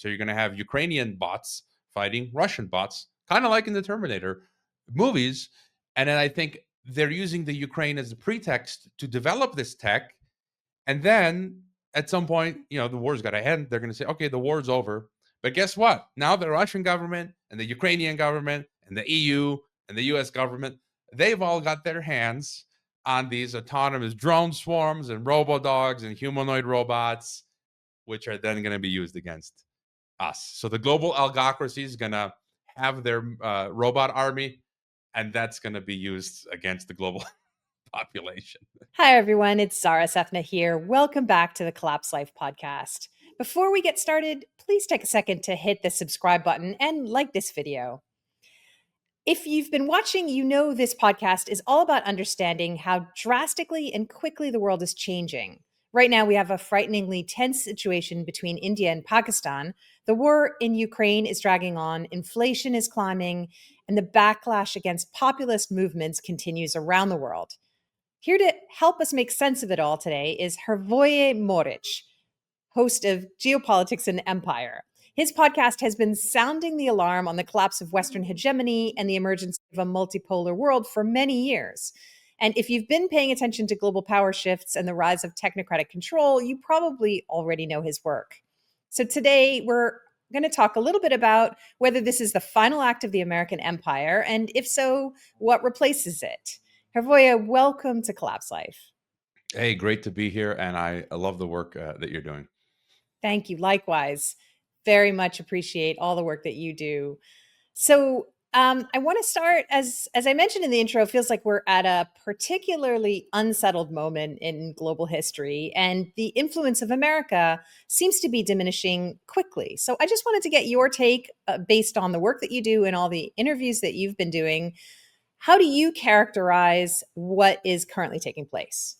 So you're going to have Ukrainian bots fighting Russian bots, kind of like in the Terminator movies. And then I think they're using the Ukraine as a pretext to develop this tech. And then at some point, the war's got to end. They're going to say, okay, the war's over. But guess what? Now the Russian government and the Ukrainian government and the EU and the US government, they've all got their hands on these autonomous drone swarms and robo-dogs and humanoid robots, which are then going to be used against us. So the global Algocracy is going to have their robot army, and that's going to be used against the global population. Hi, everyone. It's Zahra Sethna here. Welcome back to the Collapse Life podcast. Before we get started, please take a second to hit the subscribe button and like this video. If you've been watching, you know this podcast is all about understanding how drastically and quickly the world is changing. Right now, we have a frighteningly tense situation between India and Pakistan. The war in Ukraine is dragging on, inflation is climbing, and the backlash against populist movements continues around the world. Here to help us make sense of it all today is Hrvoje Moric, host of Geopolitics and Empire. His podcast has been sounding the alarm on the collapse of Western hegemony and the emergence of a multipolar world for many years. And if you've been paying attention to global power shifts and the rise of technocratic control, you probably already know his work. So today we're going to talk a little bit about whether this is the final act of the American empire, and if so, what replaces it. Hrvoje, welcome to Collapse Life. Hey, great to be here, and I love the work that you're doing. Thank you. Likewise. Very much appreciate all the work that you do. So I want to start, as I mentioned in the intro, it feels like we're at a particularly unsettled moment in global history, and the influence of America seems to be diminishing quickly. So I just wanted to get your take based on the work that you do and all the interviews that you've been doing. How do you characterize what is currently taking place?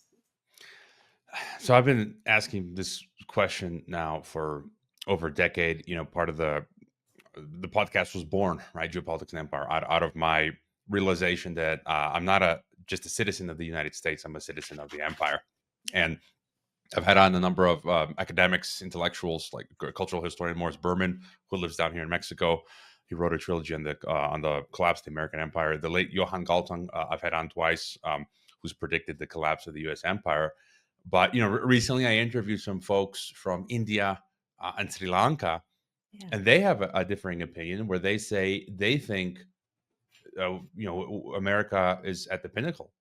So I've been asking this question now for over a decade. Part of the podcast was born, right? Geopolitics and Empire, out of my realization that I'm not just a citizen of the United States. I'm a citizen of the empire. And I've had on a number of academics, intellectuals, like cultural historian Morris Berman, who lives down here in Mexico. He wrote a trilogy on the collapse of the American empire. The late Johan Galtung, I've had on twice, who's predicted the collapse of the U.S. empire. But recently I interviewed some folks from India and Sri Lanka, and they have a differing opinion where they say they think, America is at the pinnacle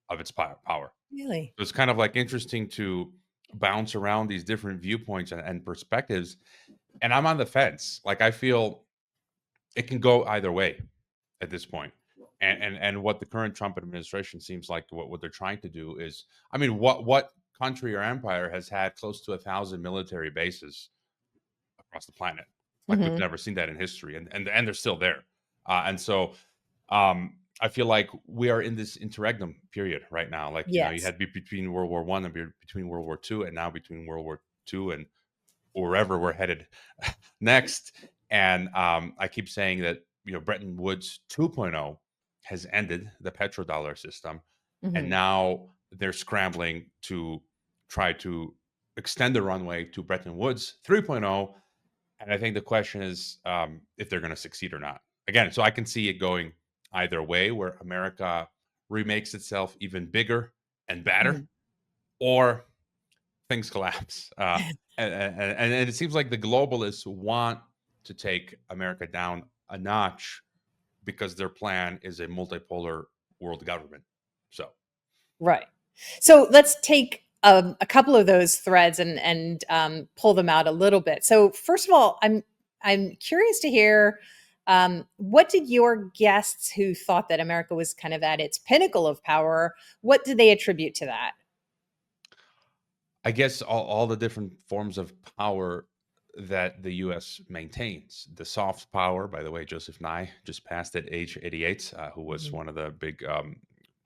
of its power. Really? So it's kind of like interesting to bounce around these different viewpoints and perspectives. And I'm on the fence. Like, I feel it can go either way at this point. And what the current Trump administration seems like what they're trying to do is, I mean, what country or empire has had close to 1,000 military bases across the planet? Like, we've never seen that in history, and they're still there. And so I feel like we are in this interregnum period right now. Like, you had between World War I and between World War II, and now between World War II and wherever we're headed next. And I keep saying that, Bretton Woods 2.0 has ended the petrodollar system. And now they're scrambling to try to extend the runway to Bretton Woods 3.0. And I think the question is if they're going to succeed or not. Again, so I can see it going either way, where America remakes itself even bigger and badder, or things collapse. And it seems like the globalists want to take America down a notch because their plan is a multipolar world government. So, right. So let's take a couple of those threads and pull them out a little bit. So first of all, I'm curious to hear, what did your guests who thought that America was kind of at its pinnacle of power, what did they attribute to that? I guess all the different forms of power that the U.S. maintains. The soft power, by the way, Joseph Nye just passed at age 88, who was one of the big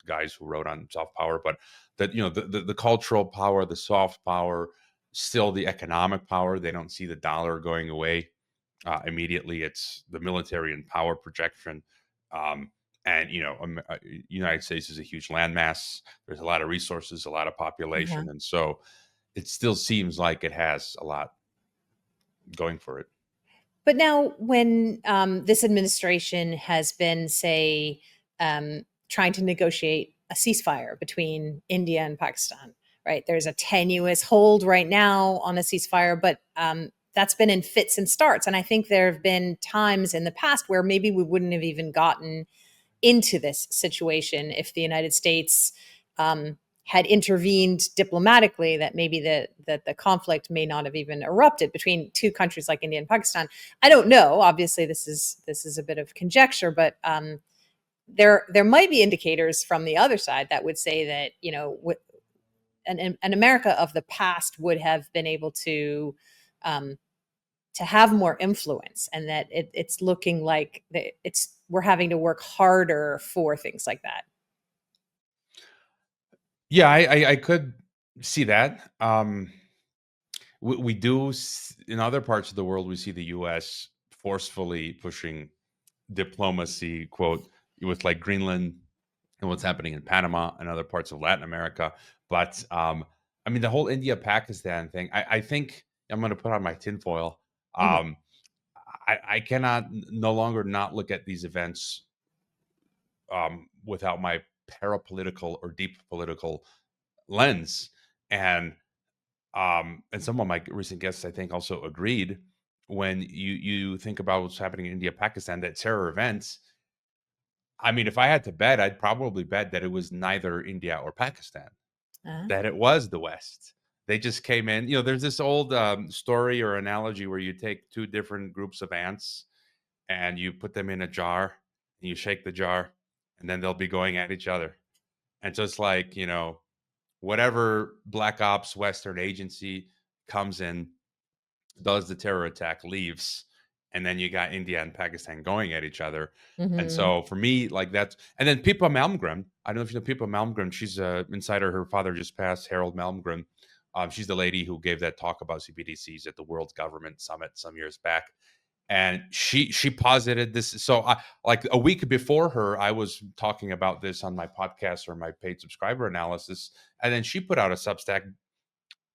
guys who wrote on soft power. But that, the cultural power, the soft power, still the economic power. They don't see the dollar going away immediately. It's the military and power projection. And United States is a huge landmass. There's a lot of resources, a lot of population, and so it still seems like it has a lot going for it. But now, when this administration has been, say, trying to negotiate a ceasefire between India and Pakistan, right? There's a tenuous hold right now on a ceasefire, but that's been in fits and starts. And I think there have been times in the past where maybe we wouldn't have even gotten into this situation if the United States had intervened diplomatically, that maybe the conflict may not have even erupted between two countries like India and Pakistan. I don't know. Obviously, this is a bit of conjecture, but there might be indicators from the other side that would say that, an America of the past would have been able to have more influence, and that it's looking like we're having to work harder for things like that. Yeah, I could see that. We do in other parts of the world. We see the U.S. forcefully pushing diplomacy, quote, with like Greenland and what's happening in Panama and other parts of Latin America. But I mean, the whole India Pakistan thing. I think I'm going to put on my tinfoil. Mhm. Um, I cannot no longer not look at these events without my parapolitical or deep political lens. And some of my recent guests, I think, also agreed when you think about what's happening in India, Pakistan, that terror events. I mean, if I had to bet, I'd probably bet that it was neither India or Pakistan, Uh-huh. that it was the West. They just came in. There's this old story or analogy where you take two different groups of ants and you put them in a jar and you shake the jar, and then they'll be going at each other. And just like, whatever black ops Western agency comes in, does the terror attack, leaves, and then you got India and Pakistan going at each other. And Mhm. so for me, like that's, and then Pippa Malmgren. I don't know if you know Pippa Malmgren. She's a insider. Her father just passed, Harold Malmgren. She's the lady who gave that talk about CBDCs at the World Government Summit some years back, and she posited this. So I, like a week before her, I was talking about this on my podcast or my paid subscriber analysis, and then she put out a Substack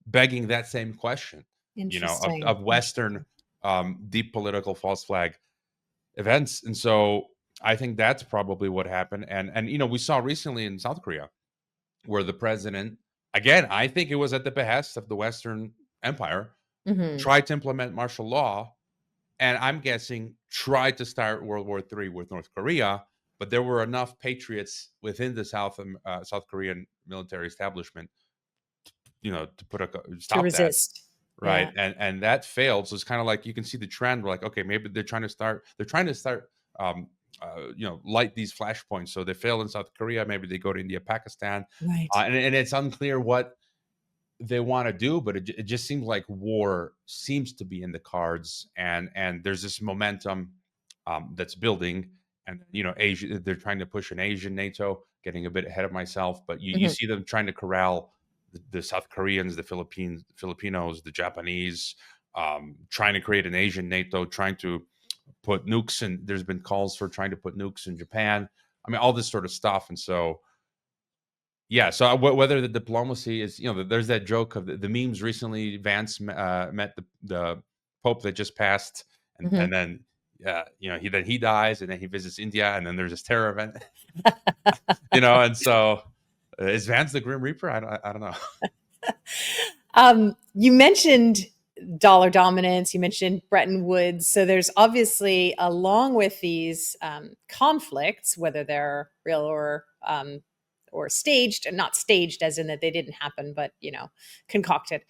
begging that same question, Interesting. of Interesting. Western deep political false flag events. And so I think that's probably what happened. And we saw recently in South Korea where the president, again, I think it was at the behest of the Western Empire, Mhm. tried to implement martial law, and I'm guessing tried to start World War III with North Korea. But there were enough patriots within the South Korean military establishment, to put a To stop that. resist. Right, Yeah. and that failed. So it's kind of like you can see the trend. We're like, okay, maybe they're trying to start, light these flashpoints. So they failed in South Korea. Maybe they go to India, Pakistan, Right. and it's unclear what they want to do. But it just seems like war seems to be in the cards, and there's this momentum that's building. And Asia, they're trying to push an Asian NATO. Getting a bit ahead of myself, but you Mhm. see them trying to corral the South Koreans, the Filipinos, the Japanese, trying to create an Asian NATO, trying to put nukes in. There's been calls for trying to put nukes in Japan. I mean, all this sort of stuff. And so, yeah. So whether the diplomacy is, there's that joke of the memes recently. Vance met the Pope that just passed, and Mhm. then. He dies, and then he visits India, and then there's this terror event, and so is Vance the Grim Reaper? I don't know. You mentioned dollar dominance, you mentioned Bretton Woods. So there's obviously, along with these conflicts, whether they're real or staged, and not staged as in that they didn't happen, but concocted.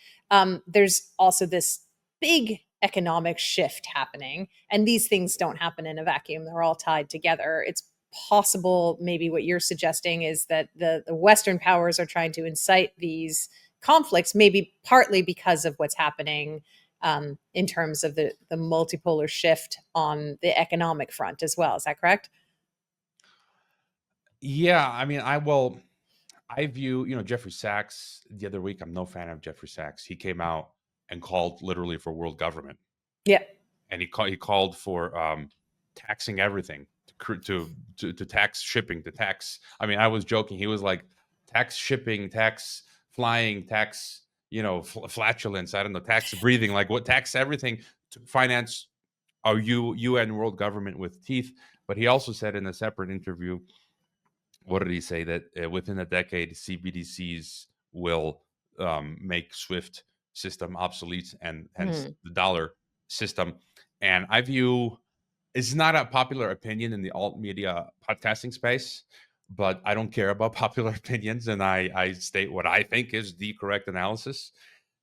There's also this big economic shift happening, and these things don't happen in a vacuum. They're all tied together. It's possible, maybe what you're suggesting is that the Western powers are trying to incite these conflicts, maybe partly because of what's happening in terms of the multipolar shift on the economic front as well. Is that correct? Yeah, I mean, I view, Jeffrey Sachs the other week. I'm no fan of Jeffrey Sachs. He came out and called literally for world government, Yeah. and he called for taxing everything, to tax shipping, to tax. I mean, I was joking. He was like, tax shipping, tax flying, tax flatulence. I don't know, tax breathing. Like what, tax everything to finance a UN world government with teeth. But he also said in a separate interview, what did he say? That within a decade, CBDCs will make SWIFT system obsolete and hence Hmm. the dollar system. And I view it's not a popular opinion in the alt media podcasting space, but I don't care about popular opinions, and I state what I think is the correct analysis.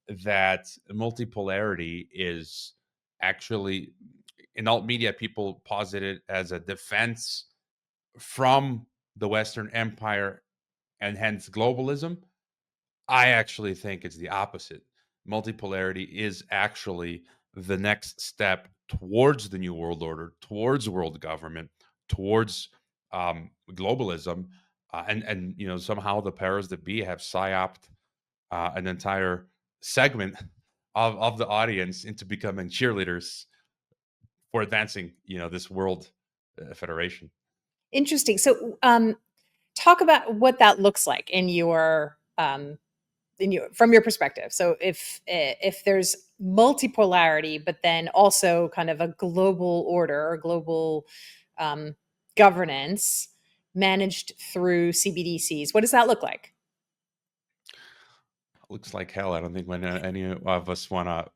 That multipolarity is actually in alt media, people posit it as a defense from the Western Empire and hence globalism. I actually think it's the opposite. Multipolarity is actually the next step towards the new world order, towards world government, towards globalism, and somehow the powers that be have psyoped an entire segment of the audience into becoming cheerleaders for advancing this world federation. Interesting. So, talk about what that looks like in your from your perspective. So, if there's multipolarity, but then also kind of a global order or global um, governance managed through CBDCs, what does that look like? Looks like hell. I don't think when any of us want to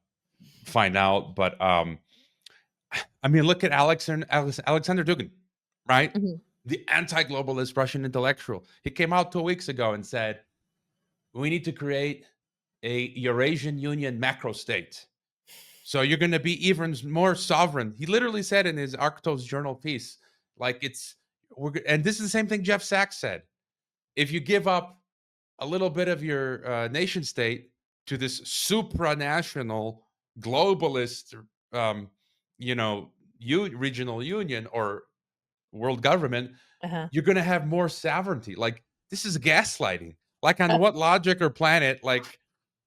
find out, but I mean, look at Alexander Dugin, right? Mhm. The anti-globalist Russian intellectual. He came out 2 weeks ago and said, we need to create a Eurasian Union macro state. So you're going to be even more sovereign. He literally said in his Arctos journal piece, like and this is the same thing Jeff Sachs said. If you give up a little bit of your nation state to this supranational globalist, um, regional union or world government, Uh-huh. you're going to have more sovereignty. Like this is gaslighting. Like on Uh, what logic or planet, like,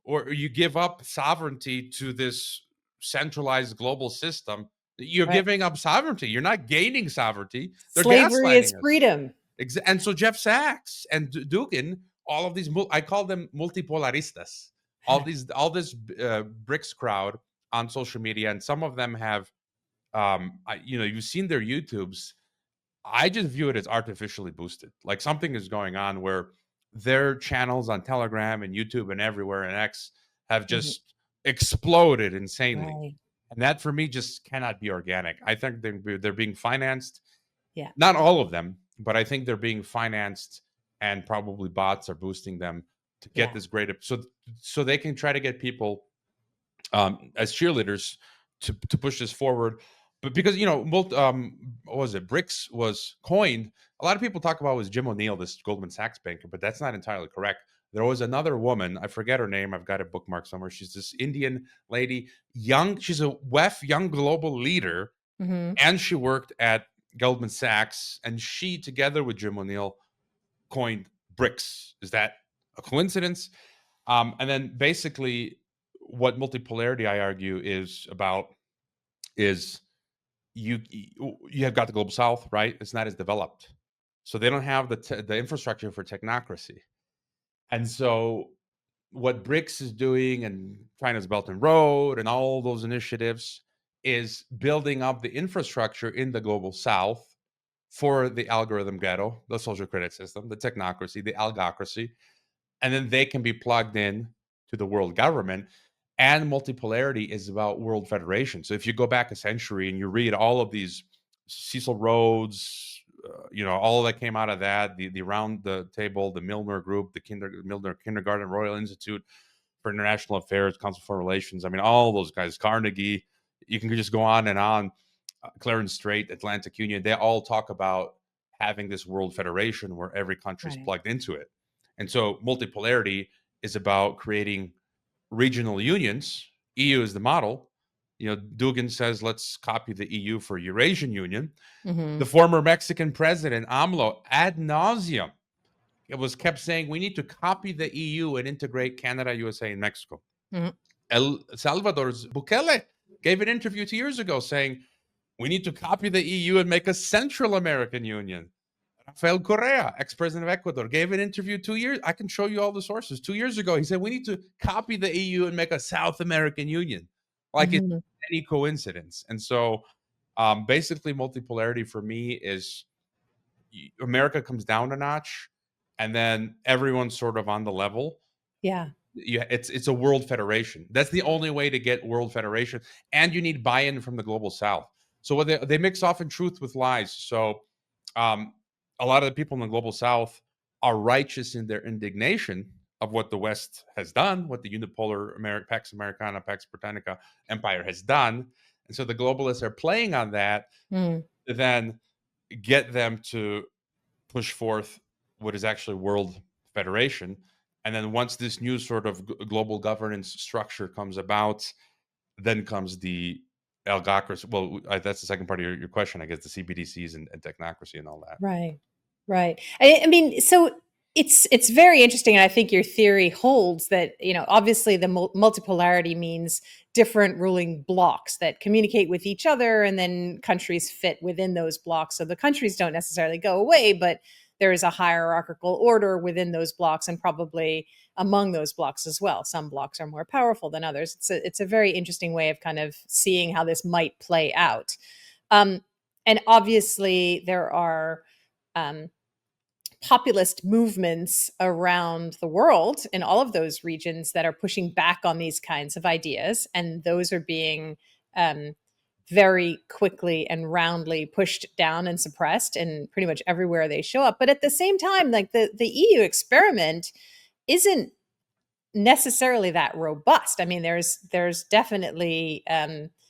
or you give up sovereignty to this centralized global system, you're right. giving up sovereignty. You're not gaining sovereignty. They're Slavery is gaslighting us. freedom. And so Jeff Sachs and Dugin, all of these, I call them multipolaristas. All this BRICS crowd on social media, and some of them have, you've seen their YouTubes. I just view it as artificially boosted. Like something is going on where their channels on Telegram and YouTube and everywhere and X have Mhm. just exploded insanely. Right. And that for me just cannot be organic. I think they're being financed, Yeah. not all of them, but I think they're being financed and probably bots are boosting them to get Yeah. this great so they can try to get people as cheerleaders to push this forward. But because what was it? BRICS was coined. A lot of people talk about it was Jim O'Neill, this Goldman Sachs banker, but that's not entirely correct. There was another woman. I forget her name. I've got it bookmarked somewhere. She's this Indian lady, young. She's a WEF, young global leader, Hmm. and she worked at Goldman Sachs. And she, together with Jim O'Neill, coined BRICS. Is that a coincidence? And then basically, what multipolarity I argue is about is you have got the global south, right? It's not as developed, so they don't have the infrastructure for technocracy. And so what BRICS is doing and China's Belt and Road and all those initiatives is building up the infrastructure in the global south for the algorithm ghetto, the social credit system, the technocracy, the algocracy, and then they can be plugged in to the world government. And multipolarity is about world federation. So if you go back a century and you read all of these Cecil Rhodes, all that came out of that, the round the table, the Milner Group, the Milner Kindergarten Royal Institute for International Affairs, Council for Relations. I mean, all those guys, Carnegie. You can just go on and on. Clarence Strait, Atlantic Union. They all talk about having this world federation where every country is Right. plugged into it. And so multipolarity is about creating regional unions. EU is the model. Dugin says, let's copy the EU for Eurasian Union. Hmm. The former Mexican president, AMLO, ad nauseum, it was kept saying, we need to copy the EU and integrate Canada, USA, and Mexico. Hmm. El Salvador's Bukele gave an interview 2 years ago saying, we need to copy the EU and make a Central American Union. Rafael Correa, ex-president of Ecuador, gave an interview 2 years. I can show you all the sources. 2 years ago, he said we need to copy the EU and make a South American Union. Like it's Hmm. any coincidence. And so Basically, multipolarity for me is America comes down a notch, and then everyone's sort of on the level. Yeah. It's a world federation. That's the only way to get world federation, and you need buy-in from the global south. So what they mix often truth with lies. So um, a lot of the people in the global south are righteous in their indignation of what the West has done, what the unipolar Pax Americana, Pax Britannica empire has done, and so the globalists are playing on that Mm. to then get them to push forth what is actually world federation. And then once this new sort of global governance structure comes about, then comes the Algocracy. Well, that's the second part of your question, I guess, the CBDCs and technocracy and all that. Right. Right. I mean, so it's very interesting, and I think your theory holds that, obviously the multipolarity means different ruling blocks that communicate with each other, and then countries fit within those blocks. So the countries don't necessarily go away, but there is a hierarchical order within those blocks, and probably among those blocks as well. Some blocks are more powerful than others. It's a very interesting way of kind of seeing how this might play out. Um, and obviously there are um, populist movements around the world in all of those regions that are pushing back on these kinds of ideas, and those are being um, very quickly and roundly pushed down and suppressed in pretty much everywhere they show up. But at the same time, like the EU experiment isn't necessarily that robust. I mean, there's definitely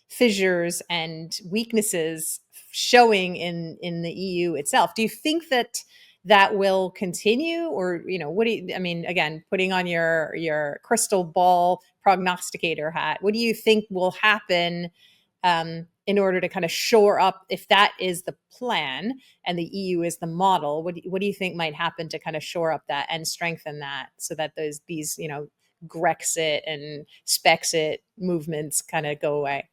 fissures and weaknesses showing in the EU itself. Do you think that that will continue, or what do you? I mean, again, putting on your crystal ball prognosticator hat, what do you think will happen in order to kind of shore up, if that is the plan and the EU is the model? What do you think might happen to kind of shore up that and strengthen that, so that these Grexit and Spexit movements kind of go away?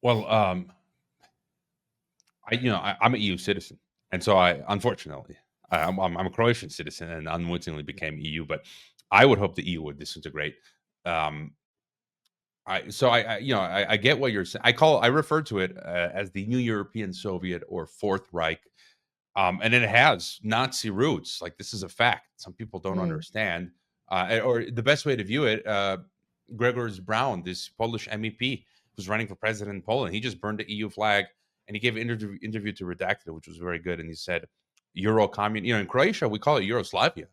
Well, I'm an EU citizen, and so unfortunately, I'm a Croatian citizen and unwittingly became EU. But I would hope the EU would disintegrate. Um, I get what you're saying. I refer to it as the New European Soviet or Fourth Reich, and it has Nazi roots. Like, this is a fact. Some people don't Mm. understand, or the best way to view it. Gregors Brown, this Polish MEP who's running for president in Poland, he just burned the EU flag, and he gave an interview to Redacted, which was very good. And he said, "Euro commun." In Croatia we call it Yugoslavia.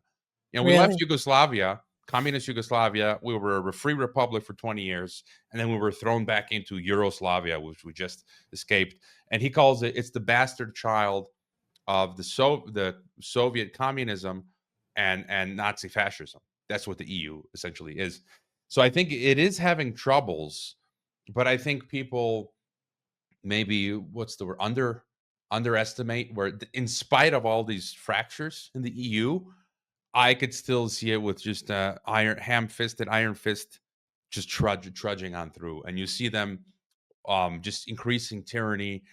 We left Really? Yugoslavia, communist Yugoslavia. We were a free republic for 20 years, and then we were thrown back into Yugoslavia, which we just escaped. And he calls it's the bastard child of the Soviet communism and Nazi fascism. That's what the EU essentially is. So I think it is having troubles, but I think people maybe what's the word underestimate where in spite of all these fractures in the EU, I could still see it with just iron fist, just trudging on through, and you see them just increasing tyranny,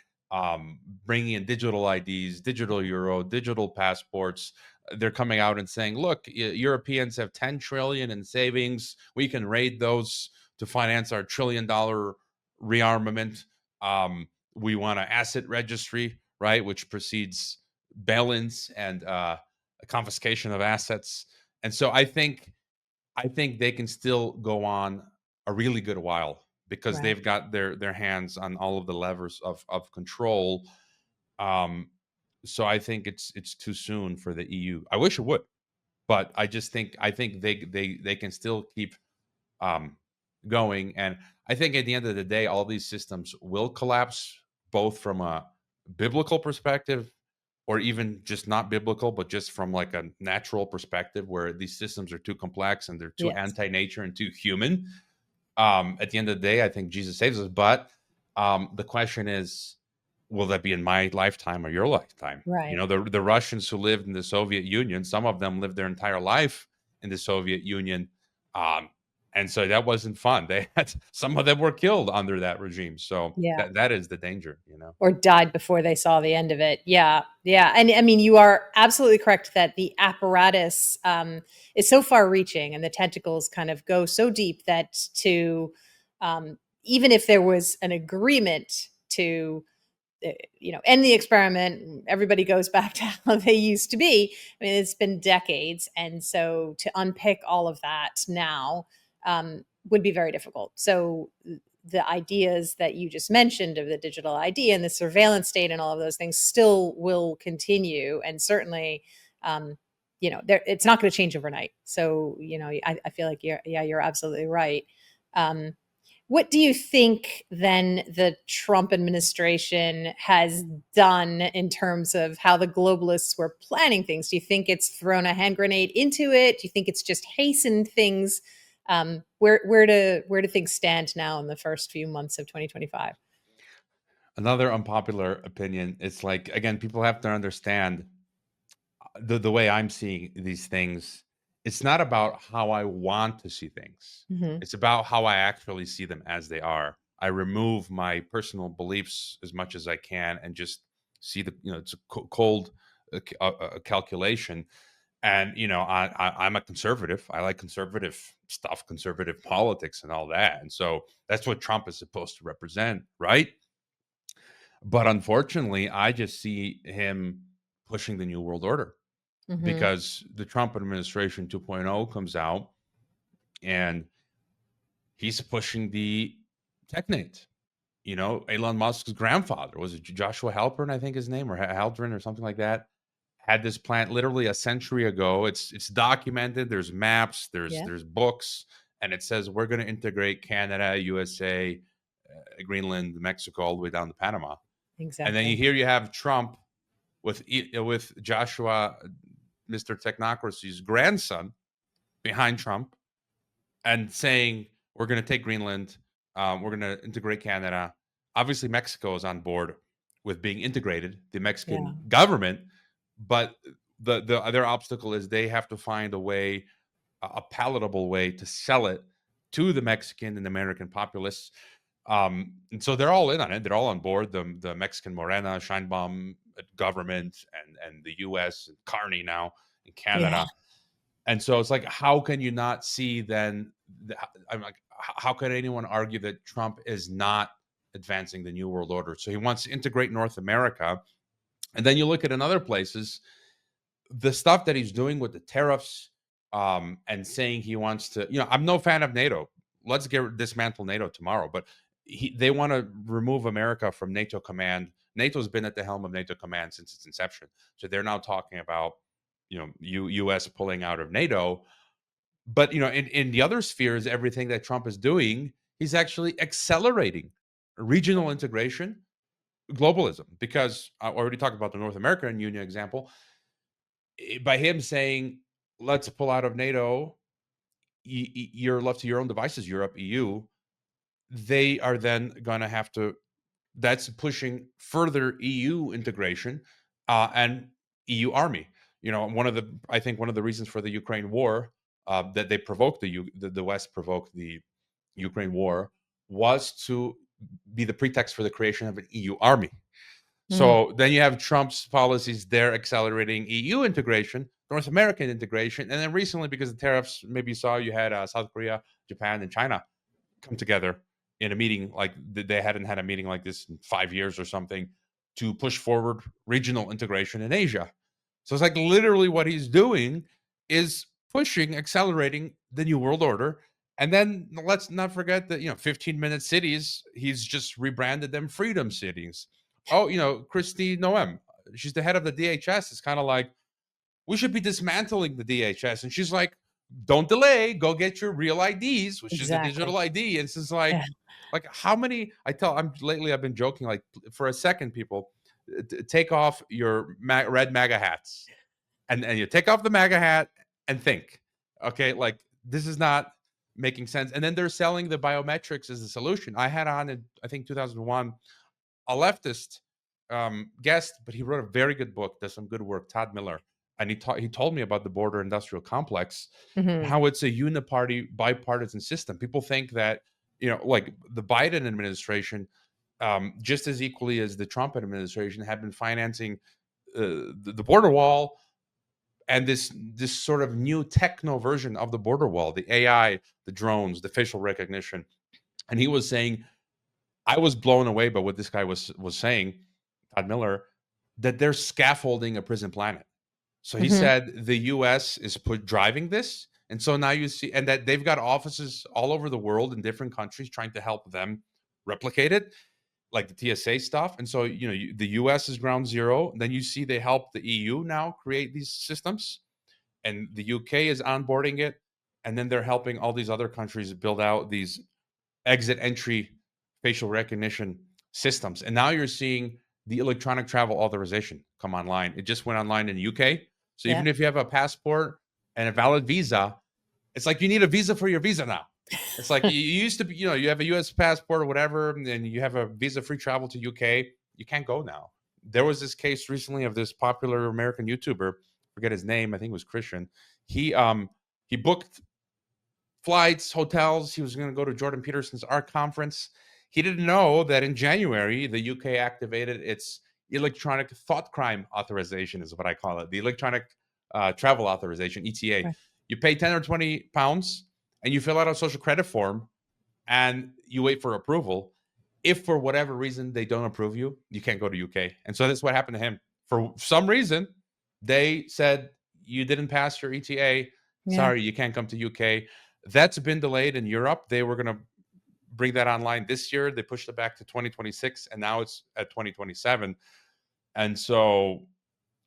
bringing in digital IDs, digital euro, digital passports. They're coming out and saying, "Look, Europeans have 10 trillion in savings. We can raid those to finance our $1 trillion rearmament. We want an asset registry, right, which precedes bail-ins and a confiscation of assets." And so I think they can still go on a really good while because Right. they've got their hands on all of the levers of control. Um, so I think it's too soon for the EU. I wish it would, but I think they can still keep um, going. And I think at the end of the day, all these systems will collapse, both from a biblical perspective or even just not biblical, but just from like a natural perspective, where these systems are too complex and they're too Yes. anti-nature and too human. At the end of the day, I think Jesus saves us. But the question is, will that be in my lifetime or your lifetime? Right. The Russians who lived in the Soviet Union, some of them lived their entire life in the Soviet Union. Um, and so that wasn't fun. They had some of them were killed under that regime. So Yeah. that is the danger. Or died before they saw the end of it. Yeah, yeah. And I mean, you are absolutely correct that the apparatus is so far reaching, and the tentacles kind of go so deep that to even if there was an agreement to end the experiment, everybody goes back to how they used to be. I mean, it's been decades, and so to unpick all of that now would be very difficult. So the ideas that you just mentioned of the digital ID and the surveillance state and all of those things still will continue, and certainly it's not going to change overnight. So I feel like you're absolutely right. What do you think then the Trump administration has done in terms of how the globalists were planning things? Do you think it's thrown a hand grenade into it? Do you think it's just hastened things? Where do things stand now in the first few months of 2025? Another unpopular opinion. It's like, again, people have to understand the way I'm seeing these things. It's not about how I want to see things. Mm-hmm. It's about how I actually see them as they are. I remove my personal beliefs as much as I can and just see it's a cold calculation. And I'm a conservative. I like conservative stuff, conservative politics, and all that. And so that's what Trump is supposed to represent, right? But unfortunately, I just see him pushing the New World Order, Mm-hmm. because the Trump administration 2.0 comes out and he's pushing the technate. Elon Musk's grandfather, was it Joshua Halpern, I think his name, or Halpern or something like that, had this plan literally a century ago. It's documented. There's maps, Yeah, there's books, and it says we're going to integrate Canada, USA, Greenland, Mexico, all the way down to Panama. And then exactly. you have Trump with Joshua, Mr. Technocracy's grandson, behind Trump, and saying we're going to take Greenland, we're going to integrate Canada. Obviously, Mexico is on board with being integrated, the Yeah. Mexican government, but the other obstacle is they have to find a way, a palatable way to sell it to the Mexican and American populists. And so they're all in on it. They're all on board. The Mexican Morena, Scheinbaum government, and the U.S. and Carney now in Yeah. Canada. And so it's like, how can you not see then? I'm like, how could anyone argue that Trump is not advancing the New World Order? So he wants to integrate North America. And then you look at in other places, the stuff that he's doing with the tariffs, and saying he wants to, I'm no fan of NATO. Let's dismantle NATO tomorrow. But they want to remove America from NATO command. NATO's been at the helm of NATO command since its inception. So they're now talking about, U.S. pulling out of NATO. But, in the other spheres, everything that Trump is doing, he's actually accelerating regional integration, globalism, because I already talked about the North American Union example. By him saying, let's pull out of NATO, you're left to your own devices, Europe, EU, they are then going to have to, that's pushing further EU integration, and EU army. I think one of the reasons for the Ukraine war, that they provoked the West provoked the Ukraine war, was to be the pretext for the creation of an EU army. Mm. So then you have Trump's policies there accelerating EU integration, North American integration, and then recently, because of tariffs, maybe you saw, you had South Korea, Japan, and China come together in a meeting like they hadn't had a meeting like this in 5 years or something, to push forward regional integration in Asia. So it's like literally what he's doing is pushing, accelerating the New World Order. And then let's not forget that, 15-minute cities, he's just rebranded them freedom cities. Oh, Christy Noem, she's the head of the DHS. It's kind of like, we should be dismantling the DHS. And she's like, don't delay, go get your real IDs, which is the Exactly. digital ID. And it's just Yeah. like how many, I've been joking, like, for a second, people, take off your red MAGA hats, and you take off the MAGA hat and think, okay, like, this is not making sense. And then they're selling the biometrics as a solution. I had on in, I think, 2001, a leftist guest, but he wrote a very good book, does some good work, Todd Miller. And he told me about the border industrial complex, and Mm-hmm. how it's a uniparty, bipartisan system. People think that, like the Biden administration, just as equally as the Trump administration, had been financing the border wall, and this sort of new techno version of the border wall, the AI, the drones, the facial recognition. And he was saying, I was blown away by what this guy was saying, Todd Miller, that they're scaffolding a prison planet. So he Mhm. said the U.S. is driving this, and so now you see, and that they've got offices all over the world in different countries trying to help them replicate it, like the TSA stuff. And so the U.S. is ground zero. Then you see they help the EU now create these systems, and the UK is onboarding it, and then they're helping all these other countries build out these exit entry facial recognition systems. And now you're seeing the electronic travel authorization come online. It just went online in the UK. So Yeah. even if you have a passport and a valid visa, it's like you need a visa for your visa now. It's like you used to be, you have a US passport or whatever, and you have a visa free travel to UK. You can't go now. There was this case recently of this popular American YouTuber, forget his name, I think it was Christian. He booked flights, hotels. He was going to go to Jordan Peterson's art conference. He didn't know that in January, the UK activated its electronic thought crime authorization, is what I call it, the electronic travel authorization, ETA. Right. You pay 10 or 20 pounds and you fill out a social credit form and you wait for approval. If for whatever reason they don't approve you, you can't go to UK. And so that's what happened to him. For some reason, they said you didn't pass your ETA. Yeah. Sorry, you can't come to UK. That's been delayed in Europe. They were going to bring that online this year. They pushed it back to 2026, and now it's at 2027. And so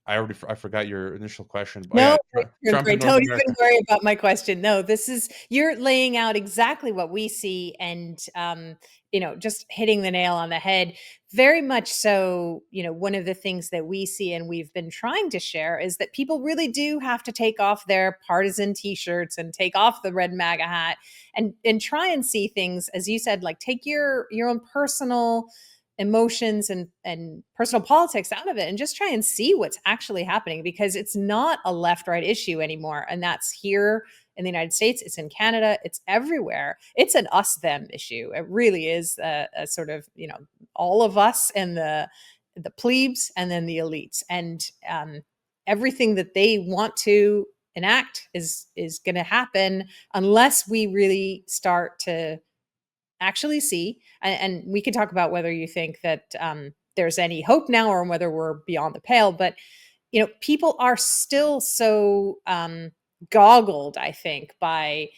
I forgot your initial question. But No, yeah, Trump in great. North Don't America. even worry about my question. No, you're laying out exactly what we see, and just hitting the nail on the head. Very much so. One of the things that we see and we've been trying to share is that people really do have to take off their partisan T-shirts and take off the red MAGA hat and try and see things, as you said, like take your own personal emotions and personal politics out of it and just try and see what's actually happening, because it's not a left right issue anymore. And that's here in the United States, it's in Canada, it's everywhere. It's an us them issue. It really is a sort of, all of us and the plebes and then the elites, and everything that they want to enact is going to happen unless we really start to actually see. And we can talk about whether you think that there's any hope now or whether we're beyond the pale. But people are still so goggled, I think, by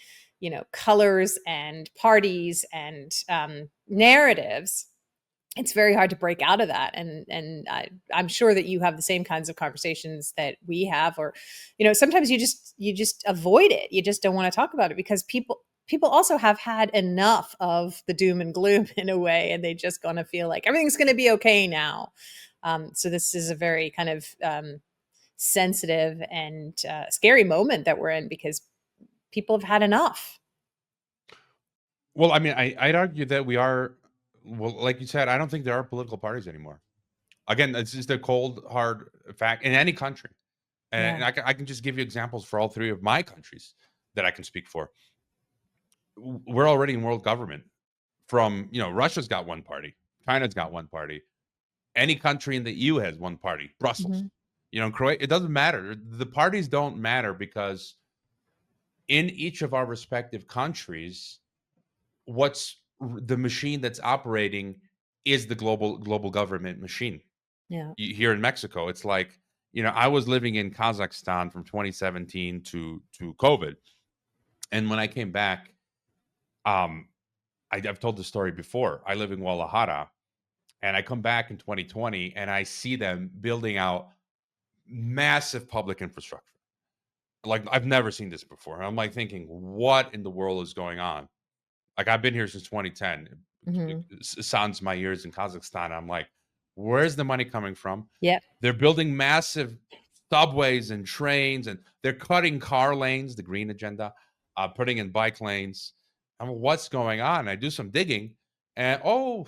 colors and parties and narratives. It's very hard to break out of that, and I'm sure that you have the same kinds of conversations that we have, or sometimes you just avoid it. You just don't want to talk about it because people also have had enough of the doom and gloom in a way, and they just gonna feel like everything's going to be okay now. So this is a very kind of sensitive and scary moment that we're in because people have had enough. Well, I mean, I'd argue that we are, well, like you said, I don't think there are political parties anymore. Again, it's just a cold, hard fact in any country. And, Yeah. I can just give you examples for all three of my countries that I can speak for. We're already in world government. From, Russia's got one party, China's got one party. Any country in the EU has one party, Brussels. Mhm. Croatia, it doesn't matter. The parties don't matter because in each of our respective countries, the machine that's operating is the global government machine. Yeah. Here in Mexico, it's like, I was living in Kazakhstan from 2017 to COVID, and when I came back, I've told the story before. I live in Guadalajara, and I come back in 2020, and I see them building out massive public infrastructure. Like, I've never seen this before. I'm like thinking, what in the world is going on? Like, I've been here since 2010. Mhm. Sans my years in Kazakhstan. I'm like, where's the money coming from? Yep. They're building massive subways and trains, and they're cutting car lanes, the green agenda, putting in bike lanes. I mean, what's going on? I do some digging, and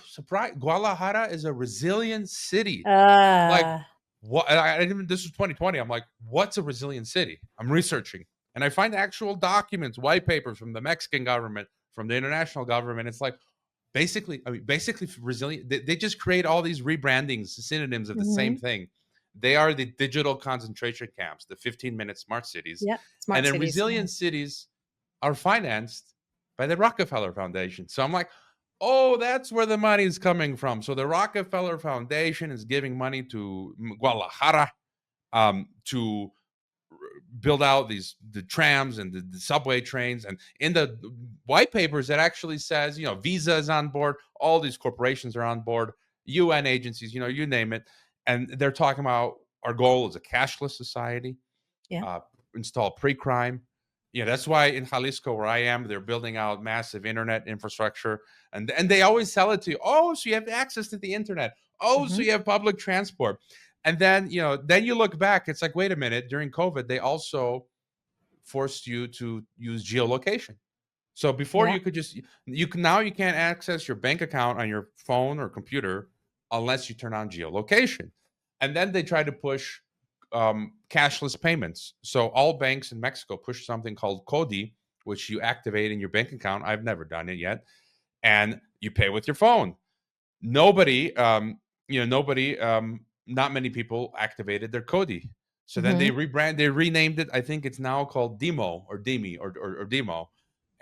surprise! Guadalajara is a resilient city. Like, Uh, what? I didn't even. This was 2020. I'm like, what's a resilient city? I'm researching, and I find actual documents, white papers from the Mexican government, from the international government. It's like, basically resilient. They just create all these rebrandings, synonyms of the same mhm. thing. They are the digital concentration camps, the 15-minute smart cities. Yep. And Smart then cities. Yeah. resilient cities are financed by the Rockefeller Foundation. So I'm like, Oh, that's where the money is coming from. So the Rockefeller Foundation is giving money to Guadalajara to build out the trams and the subway trains. And in the white papers, it actually says, Visa is on board, all these corporations are on board, UN agencies, you name it. And they're talking about our goal is a cashless society, Yeah. install pre-crime. That's why in Jalisco, where I am, they're building out massive internet infrastructure, and they always sell it to you. Oh, so you have access to the internet. Oh, so Hmm. you have public transport. And then then you look back, it's like, wait a minute. During COVID, they also forced you to use geolocation. So before Yeah. you could just you can now you can't access your bank account on your phone or computer unless you turn on geolocation. And then they tried to push cashless payments. So all banks in Mexico push something called CODI, which you activate in your bank account. I've never done it yet, and you pay with your phone. Nobody, nobody, not many people activated their CODI. So then Hmm. they renamed it. I think it's now called Demo or Demi or Demo.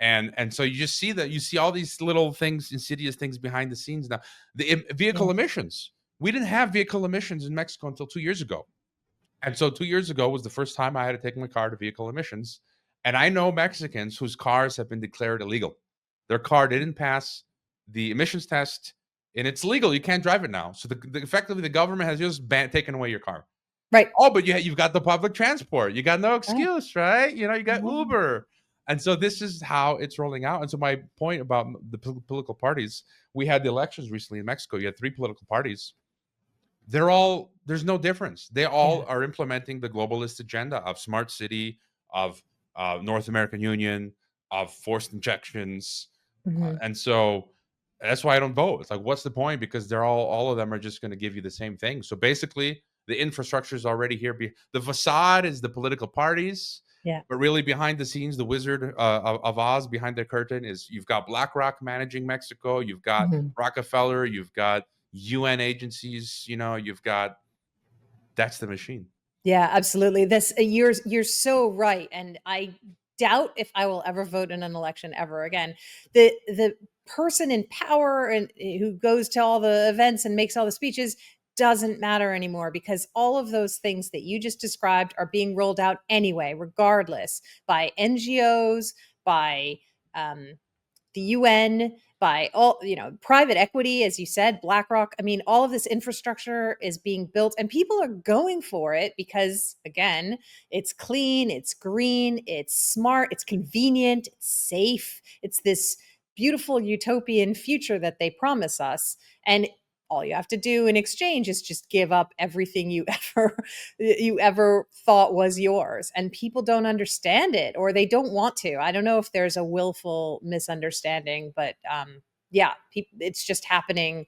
And so you just see that you see all these little things, insidious things behind the scenes now. The Yeah. vehicle emissions. We didn't have vehicle emissions in Mexico until 2 years ago. And so 2 years ago was the first time I had to take my car to vehicle emissions. And I know Mexicans whose cars have been declared illegal. Their car didn't pass the emissions test, and it's legal. You can't drive it now. So effectively, the government has just taken away your car. Right. Oh, but you've got the public transport. You got no Right. excuse, right? You got Yeah. Uber. And so this is how it's rolling out. And so my point about the political parties, we had the elections recently in Mexico. You had three political parties. There's no difference. They all Yeah. are implementing the globalist agenda of smart city, of North American Union, of forced injections. Hmm. And so that's why I don't vote. It's like, what's the point? Because all of them are just going to give you the same thing. So basically, the infrastructure is already here. The facade is the political parties, Yeah. but really behind the scenes, the Wizard of Oz behind the curtain is you've got BlackRock managing Mexico, you've got Hmm. Rockefeller, you've got UN agencies, you've got that's the machine. Yeah, absolutely. This you're so right, and I doubt if I will ever vote in an election ever again. The person in power and who goes to all the events and makes all the speeches doesn't matter anymore because all of those things that you just described are being rolled out anyway, regardless by NGOs, by um, the UN, by all, private equity, as you said, BlackRock. I mean, all of this infrastructure is being built and people are going for it because, again, it's clean, it's green, it's smart, it's convenient, it's safe. It's this beautiful utopian future that they promise us. And all you have to do in exchange is just give up everything you ever thought was yours, and people don't understand it or they don't want to. I don't know if there's a willful misunderstanding, but yeah, it's just happening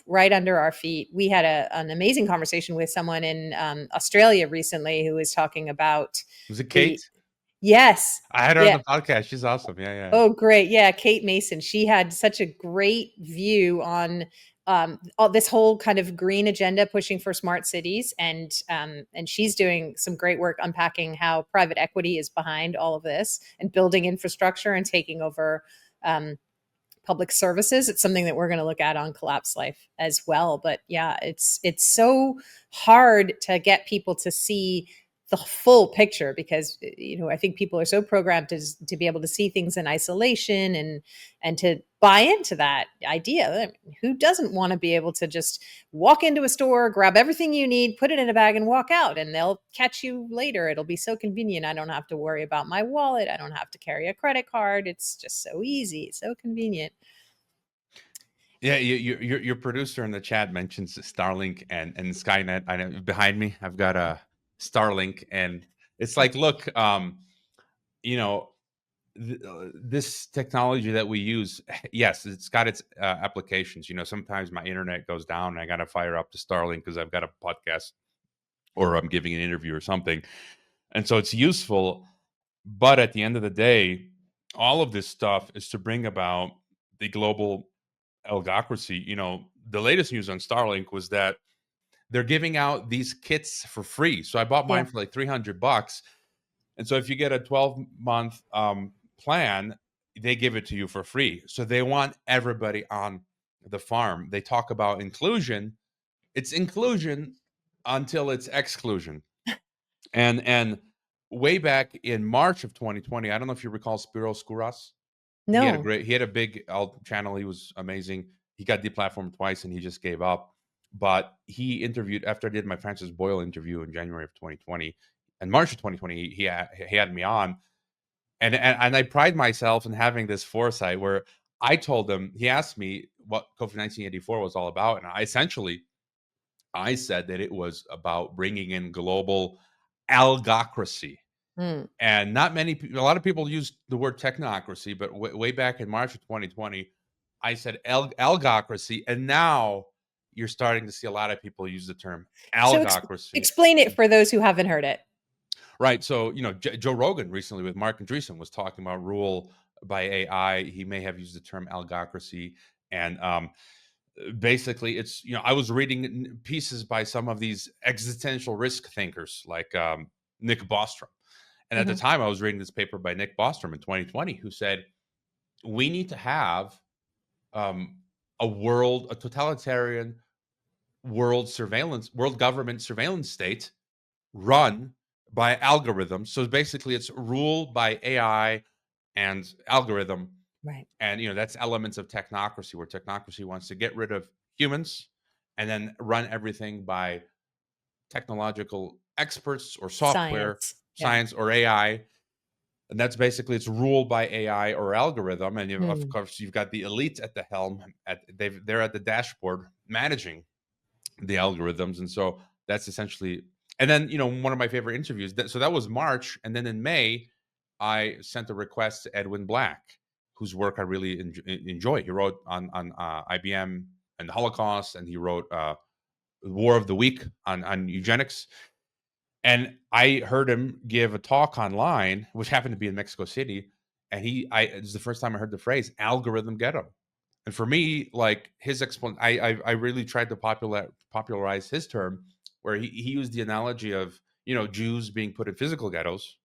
right under our feet. We had an amazing conversation with someone in Australia recently who was talking about Was it the Kate? yes. I had her on Yeah. the podcast. She's awesome. Yeah, yeah. Oh, great. Yeah, Kate Mason. She had such a great view on all this whole kind of green agenda pushing for smart cities, and she's doing some great work unpacking how private equity is behind all of this and building infrastructure and taking over um, public services. It's something that we're going to look at on Collapse Life as well. But yeah, it's so hard to get people to see the full picture because I think people are so programmed to be able to see things in isolation and to buy into that idea. I mean, who doesn't want to be able to just walk into a store, grab everything you need, put it in a bag and walk out, and they'll catch you later. It'll be so convenient. I don't have to worry about my wallet. I don't have to carry a credit card. It's just so easy, so convenient. Yeah, your producer in the chat mentions Starlink and Skynet. I know behind me, I've got a Starlink, and it's like, look, you know, this technology that we use, yes, it's got its applications. Sometimes my internet goes down, and I got to fire up the Starlink because I've got a podcast or I'm giving an interview or something, and so it's useful. But at the end of the day, all of this stuff is to bring about the global Algocracy. The latest news on Starlink was that they're giving out these kits for free. So I bought Yeah. mine for like $300. And so if you get a 12-month plan, they give it to you for free. So they want everybody on the farm. They talk about inclusion. It's inclusion until it's exclusion. And way back in March of 2020, I don't know if you recall Spiro Skouras. No. He had a big channel. He was amazing. He got deplatformed twice and he just gave up. But he interviewed after I did my Francis Boyle interview in January of 2020. In March of 2020, he had me on, and I pride myself in having this foresight where I told him. He asked me what COVID 1984 was all about, and I said that it was about bringing in global algocracy. Mm. And not many people, a lot of people use the word technocracy, but way back in March of 2020, I said algocracy. And now you're starting to see a lot of people use the term So algocracy. explain it for those who haven't heard it. Right. So, Joe Rogan recently with Mark Andreessen was talking about rule by AI. He may have used the term algocracy. And basically, it's, I was reading pieces by some of these existential risk thinkers like Nick Bostrom. And at the time, I was reading this paper by Nick Bostrom in 2020, who said, we need to have a totalitarian world government surveillance state run by algorithms. So basically, it's ruled by AI and algorithm. Right. And, that's elements of technocracy, where technocracy wants to get rid of humans and then run everything by technological experts or software, science or AI. And that's basically, it's ruled by AI or algorithm. And of course, you've got the elite at the helm. They're at the dashboard managing the algorithms. And so that's essentially. And then, one of my favorite interviews. So that was March. And then in May, I sent a request to Edwin Black, whose work I really enjoy. He wrote on IBM and the Holocaust, and he wrote War of the Week on eugenics. And I heard him give a talk online, which happened to be in Mexico City. And it was the first time I heard the phrase algorithm ghetto. And for me, like his I really tried to popularize his term, where he used the analogy of, Jews being put in physical ghettos.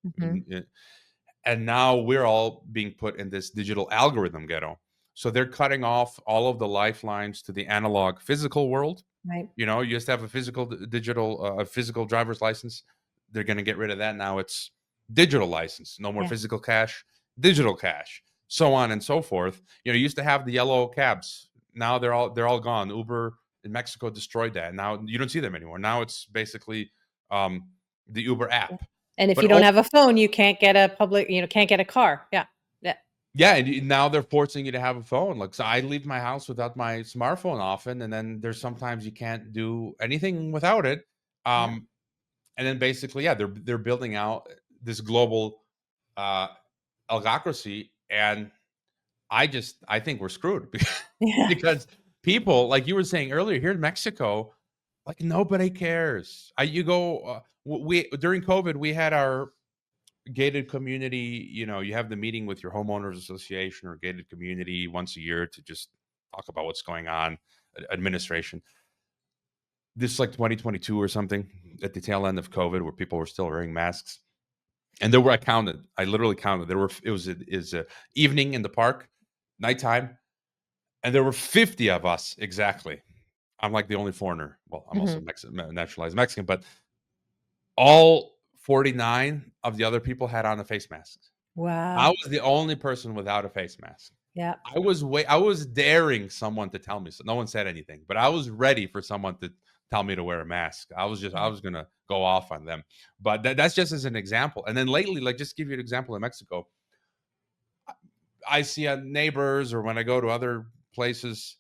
And now we're all being put in this digital algorithm ghetto. So they're cutting off all of the lifelines to the analog physical world. Right. You used to have a physical driver's license. They're going to get rid of that. Now it's digital license. No more physical cash, digital cash, so on and so forth. You used to have the yellow cabs. Now they're all gone. Uber in Mexico destroyed that. Now you don't see them anymore. Now it's basically the Uber app. And if you don't have a phone, you can't get can't get a car. Yeah. Yeah, and now they're forcing you to have a phone. Like, so I leave my house without my smartphone often, and then there's sometimes you can't do anything without it. And then basically, they're building out this global algocracy, and I think we're screwed because people, like you were saying earlier, here in Mexico, like nobody cares. You go, we during COVID, we had our gated community. You have the meeting with your homeowners association or gated community once a year to just talk about what's going on, administration. This is like 2022 or something, at the tail end of COVID, where people were still wearing masks. And I literally counted, it was a evening in the park, nighttime, and there were 50 of us exactly. I'm like the only foreigner. Well, I'm also naturalized Mexican, but all 49 of the other people had on a face mask. Wow. I was the only person without a face mask. Yeah. I was daring someone to tell me. So no one said anything, but I was ready for someone to tell me to wear a mask. I was going to go off on them. But that's just as an example. And then lately, like, just give you an example in Mexico, I see neighbors, or when I go to other places,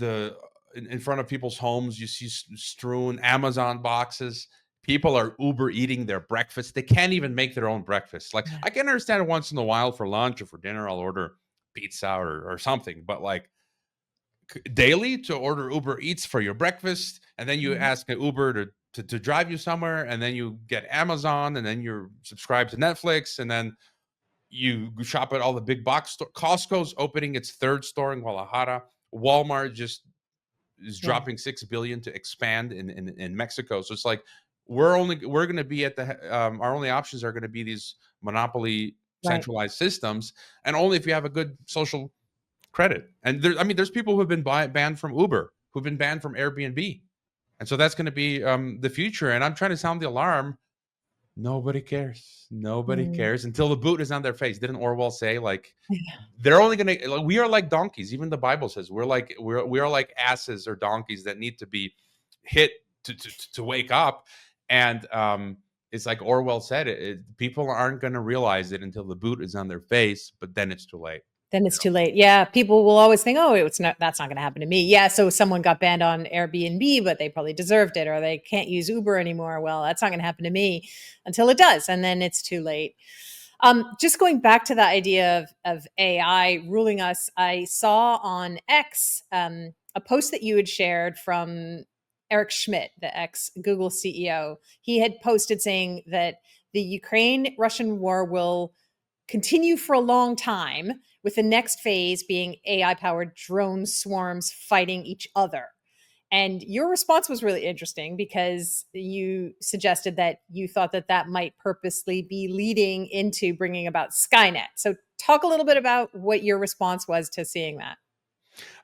in front of people's homes, you see strewn Amazon boxes. People are Uber eating their breakfast. They can't even make their own breakfast. Like, I can understand it once in a while for lunch or for dinner, I'll order pizza or something. But like daily to order Uber Eats for your breakfast, and then you ask an Uber to drive you somewhere, and then you get Amazon, and then you're subscribed to Netflix, and then you shop at all the big box stores. Costco's opening its third store in Guadalajara. Walmart just is dropping $6 billion to expand in Mexico. So it's like we're going to be at our only options are going to be these monopoly centralized systems, and only if you have a good social credit. And there's people who have been banned from Uber, who've been banned from Airbnb, and so that's going to be the future. And I'm trying to sound the alarm. Nobody cares. Nobody cares until the boot is on their face. Didn't Orwell say, like, they're only going to, we are like donkeys. Even the Bible says we are like asses or donkeys that need to be hit to wake up. And it's like Orwell said, people aren't going to realize it until the boot is on their face, but then it's too late. Then it's too late. Yeah. People will always think, oh, that's not going to happen to me. Yeah. So someone got banned on Airbnb, but they probably deserved it, or they can't use Uber anymore. Well, that's not going to happen to me until it does. And then it's too late. Just going back to the idea of AI ruling us, I saw on X a post that you had shared from Eric Schmidt, the ex-Google CEO. He had posted saying that the Ukraine-Russian war will continue for a long time, with the next phase being AI-powered drone swarms fighting each other. And your response was really interesting because you suggested that you thought that might purposely be leading into bringing about Skynet. So talk a little bit about what your response was to seeing that.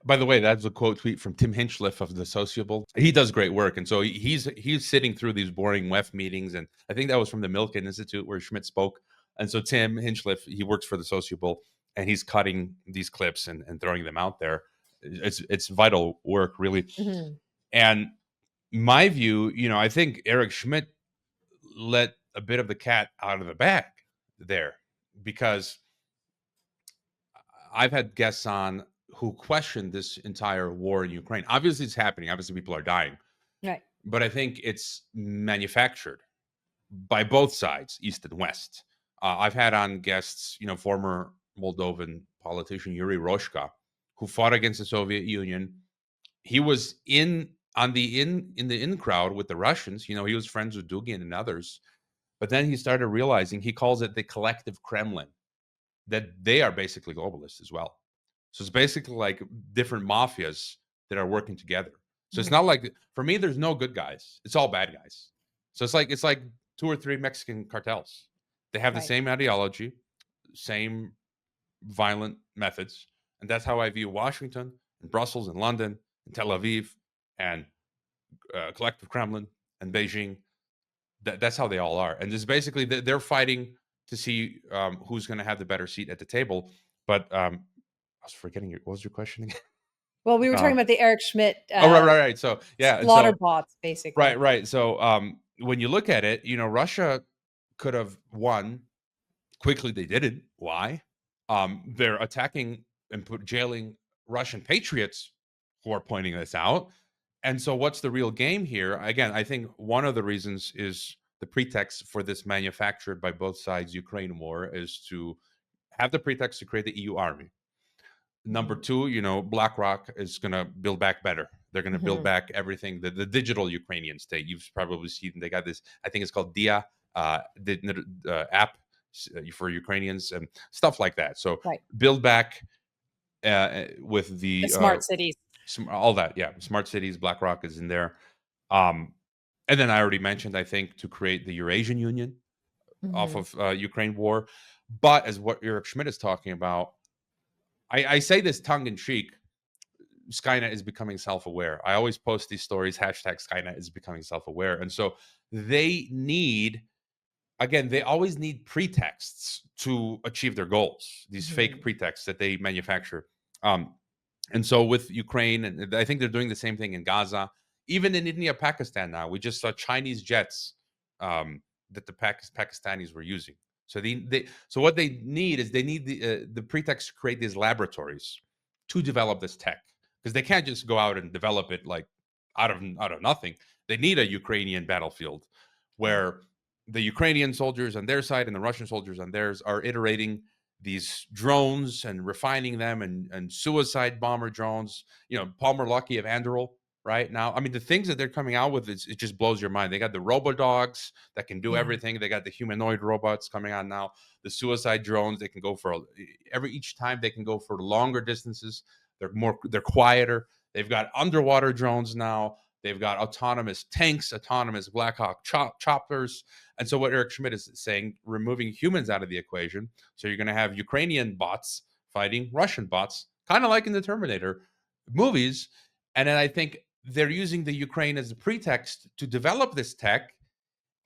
By the way, that's a quote tweet from Tim Hinchcliffe of the Sociable. He does great work, and so he's sitting through these boring WEF meetings, and I think that was from the Milken Institute where Schmidt spoke. And so Tim Hinchcliffe, he works for the Sociable, and he's cutting these clips and throwing them out there. It's vital work, really. Mm-hmm. And my view, I think Eric Schmidt let a bit of the cat out of the bag there, because I've had guests on who questioned this entire war in Ukraine. Obviously, it's happening. Obviously, people are dying. Right. But I think it's manufactured by both sides, East and West. I've had on guests, former Moldovan politician Yuri Roshka, who fought against the Soviet Union. He was in the crowd with the Russians. He was friends with Dugin and others. But then he started realizing, he calls it the collective Kremlin, that they are basically globalists as well. So it's basically like different mafias that are working together. So it's not like, for me, there's no good guys. It's all bad guys. So it's like 2 or 3 Mexican cartels. They have the same ideology, same violent methods. And that's how I view Washington and Brussels and London and Tel Aviv and collective Kremlin and Beijing. That's how they all are. And it's basically, they're fighting to see who's going to have the better seat at the table. But I was forgetting what was your question again? Well, we were talking about the Eric Schmidt. Right. So yeah, slaughter bots, basically. Right. So when you look at it, Russia could have won quickly. They didn't. Why? They're attacking and jailing Russian patriots who are pointing this out. And so what's the real game here? Again, I think one of the reasons is the pretext for this manufactured by both sides Ukraine war is to have the pretext to create the EU army. Number 2, BlackRock is going to build back better. They're going to build back everything, the digital Ukrainian state. You've probably seen, they got this, I think it's called DIA, the app for Ukrainians and stuff like that. So build back with the smart cities. All that, yeah. Smart cities, BlackRock is in there. And then I already mentioned, I think, to create the Eurasian Union off of Ukraine war. But as what Eric Schmidt is talking about, I say this tongue-in-cheek, Skynet is becoming self-aware. I always post these stories, hashtag Skynet is becoming self-aware. And so they always need pretexts to achieve their goals, these fake pretexts that they manufacture. And so with Ukraine, and I think they're doing the same thing in Gaza, even in India, Pakistan now. We just saw Chinese jets that the Pakistanis were using. So so what they need is the pretext to create these laboratories to develop this tech, because they can't just go out and develop it like out of nothing. They need a Ukrainian battlefield where the Ukrainian soldiers on their side and the Russian soldiers on theirs are iterating these drones and refining them and suicide bomber drones. Palmer Luckey of Anduril right now. I mean, the things that they're coming out with, it just blows your mind. They got the robo-dogs that can do everything. They got the humanoid robots coming on now. The suicide drones, they can go for each time they can go for longer distances. They're quieter. They've got underwater drones now. They've got autonomous tanks, autonomous Black Hawk choppers. And so what Eric Schmidt is saying, removing humans out of the equation. So you're going to have Ukrainian bots fighting Russian bots, kind of like in the Terminator movies. And then I think they're using the Ukraine as a pretext to develop this tech.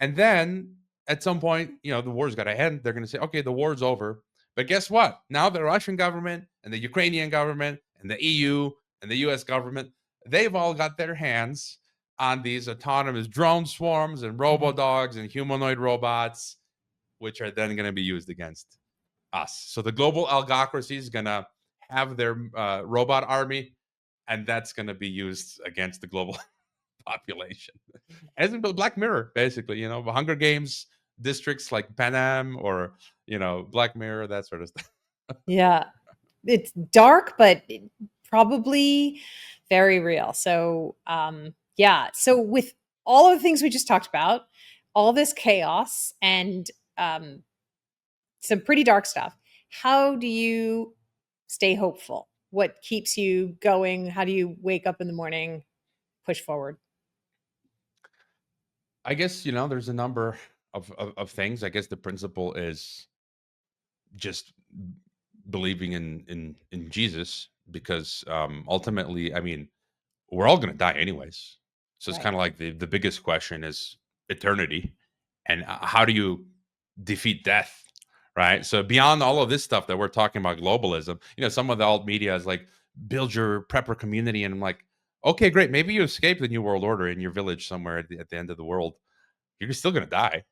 And then at some point, the war's got to end. They're going to say, okay, the war's over. But guess what? Now the Russian government and the Ukrainian government and the EU and the US government, they've all got their hands on these autonomous drone swarms and robo-dogs and humanoid robots, which are then going to be used against us. So the global Algocracy is going to have their robot army, and that's going to be used against the global population. As in Black Mirror, basically, Hunger Games districts like Panam or, Black Mirror, that sort of stuff. Yeah. It's dark, but probably very real. So, yeah. So with all of the things we just talked about, all this chaos and some pretty dark stuff, how do you stay hopeful? What keeps you going? How do you wake up in the morning, push forward? I guess, there's a number of things. I guess the principle is just believing in Jesus, because ultimately, I mean, we're all going to die anyways. So it's Right. kind of like the biggest question is eternity, and how do you defeat death, right? So beyond all of this stuff that we're talking about, globalism, some of the alt media is like, build your prepper community, and I'm like, okay, great, maybe you escape the new world order in your village somewhere at the end of the world. You're still going to die.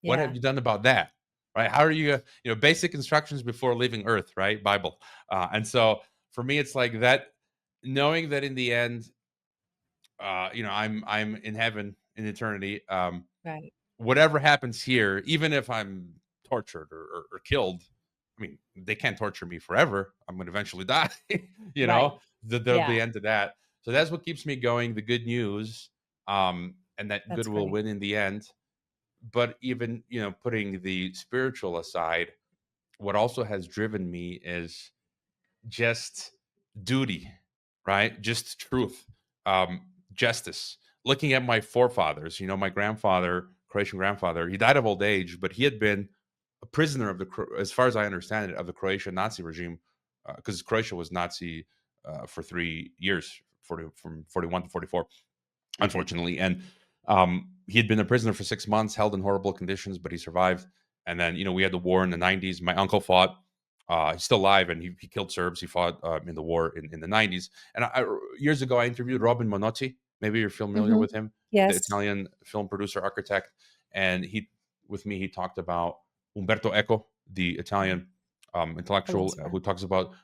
What have Yeah. you done about that? Right? How are you, basic instructions before leaving Earth, right? Bible. And so for me, it's like that, knowing that in the end, I'm in heaven in eternity. Right. Whatever happens here, even if I'm tortured or killed, I mean, they can't torture me forever. I'm going to eventually die. Right. There'll Yeah. be end to that. So that's what keeps me going. The good news, and that good That's will great. win in the end. But even, putting the spiritual aside, what also has driven me is just duty, right? Just truth, justice. Looking at my forefathers, my grandfather, Croatian grandfather, he died of old age, but he had been a prisoner of as far as I understand it, of the Croatian Nazi regime, because Croatia was Nazi for 3 years, from 41 to 44, unfortunately. And he had been a prisoner for 6 months, held in horrible conditions, but he survived. And then, we had the war in the 90s. My uncle fought. He's still alive, and he killed Serbs. He fought in the war in the 90s. And years ago, I interviewed Robin Monotti. Maybe you're familiar Hmm. with him, the Yes. Italian film producer, architect. And he talked about Umberto Eco, the Italian I love intellectual, Zara. who talks about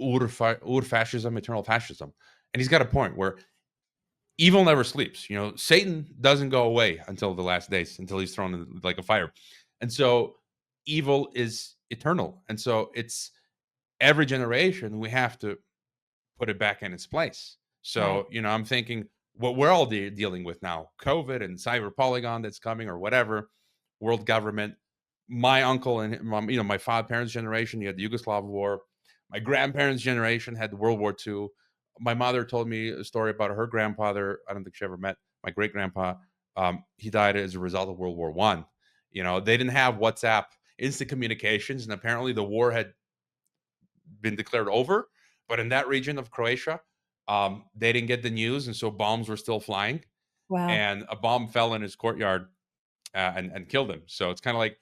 ur-fascism, eternal fascism. And he's got a point where evil never sleeps. Satan doesn't go away until the last days, until he's thrown in like a fire. And so evil is eternal. And so it's every generation we have to put it back in its place. Right. So, I'm thinking what we're all dealing with now, COVID and cyber polygon that's coming or whatever, world government. My uncle and my father's parents' generation, you had the Yugoslav war. My grandparents' generation had World War II. My mother told me a story about her grandfather. I don't think she ever met my great grandpa. He died as a result of World War One. They didn't have WhatsApp, instant communications, and apparently the war had been declared over. But in that region of Croatia, they didn't get the news, and so bombs were still flying. Wow. And a bomb fell in his courtyard and killed him. So it's kind of like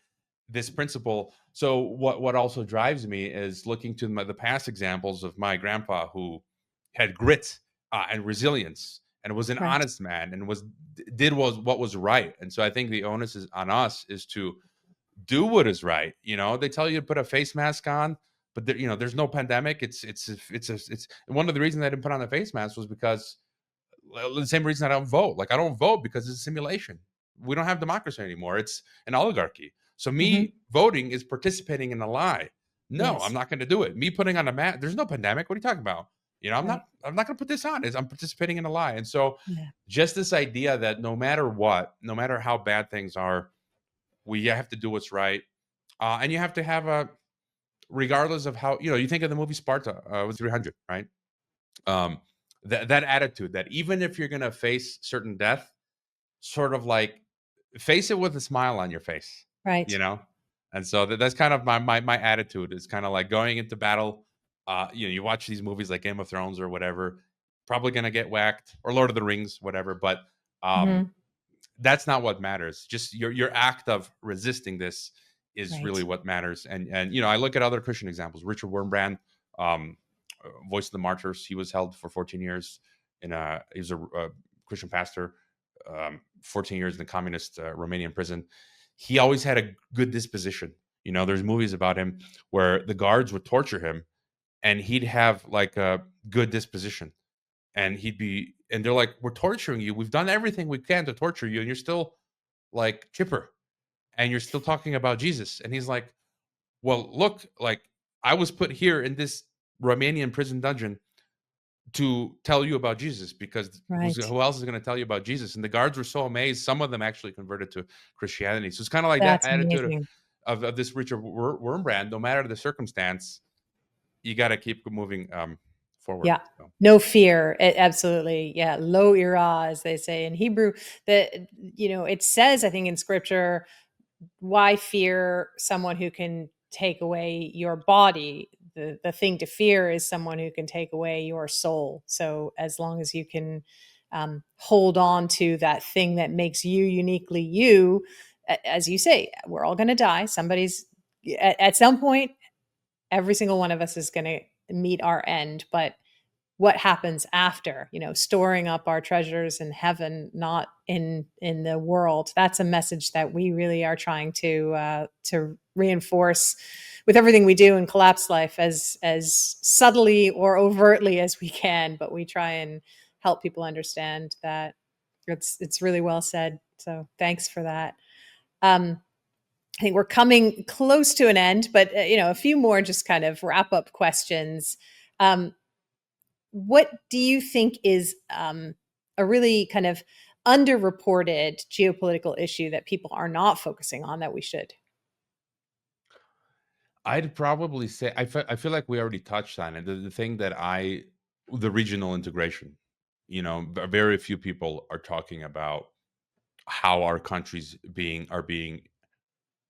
this principle. So what also drives me is looking to the past examples of my grandpa, who had grit and resilience, and was an Right. honest man, and did what was right. And so I think the onus is on us, is to do what is right. They tell you to put a face mask on, but there's no pandemic. It's one of the reasons I didn't put on a face mask was because the same reason I don't vote. Like, I don't vote because it's a simulation. We don't have democracy anymore. It's an oligarchy. So Hmm. me voting is participating in a lie. No, I'm Yes. not going to do it. Me putting on a mask. There's no pandemic. What are you talking about? I'm not. Right. I'm not going to put this on. I'm participating in a lie. And so, Yeah. just this idea that no matter what, no matter how bad things are, we have to do what's right, and you have to have regardless of how you think of the movie Sparta with 300, right? Um, that attitude that even if you're going to face certain death, sort of like face it with a smile on your face, you Right. know? And so that's kind of my attitude. Is kind of like going into battle. You watch these movies like Game of Thrones or whatever, probably gonna get whacked, or Lord of the Rings, whatever. But Mhm. that's not what matters. Just your act of resisting this is really Right. what matters. And I look at other Christian examples. Richard Wurmbrand, um, Voice of the Martyrs. He was held for 14 years he was a Christian pastor, 14 years in the communist Romanian prison. He always had a good disposition. There's movies about him where the guards would torture him, and he'd have like a good disposition, and they're like, "We're torturing you. We've done everything we can to torture you, and you're still like chipper, and you're still talking about Jesus." And he's like, "Well, look, like I was put here in this Romanian prison dungeon to tell you about Jesus, because Right. who else is going to tell you about Jesus?" And the guards were so amazed. Some of them actually converted to Christianity. So it's kind of like that That's attitude amazing. of this Richard Wurmbrand. No matter the circumstance, you got to keep moving forward. Yeah. So. No fear. Absolutely. Yeah. Lo ira, as they say in Hebrew. That, it says, I think in scripture, why fear someone who can take away your body? The thing to fear is someone who can take away your soul. So as long as you can hold on to that thing that makes you uniquely you, as you say, we're all going to die. Somebody's at some point, every single one of us is going to meet our end. But what happens after, storing up our treasures in heaven, not in the world, that's a message that we really are trying to reinforce with everything we do in Collapse Life, as subtly or overtly as we can. But we try and help people understand that. It's really well said, so thanks for that. I think we're coming close to an end, but a few more just kind of wrap up questions. um, what do you think is a really kind of underreported geopolitical issue that people are not focusing on that we should? I'd probably say I feel like we already touched on it. The thing that the regional integration. Very few people are talking about how our countries are being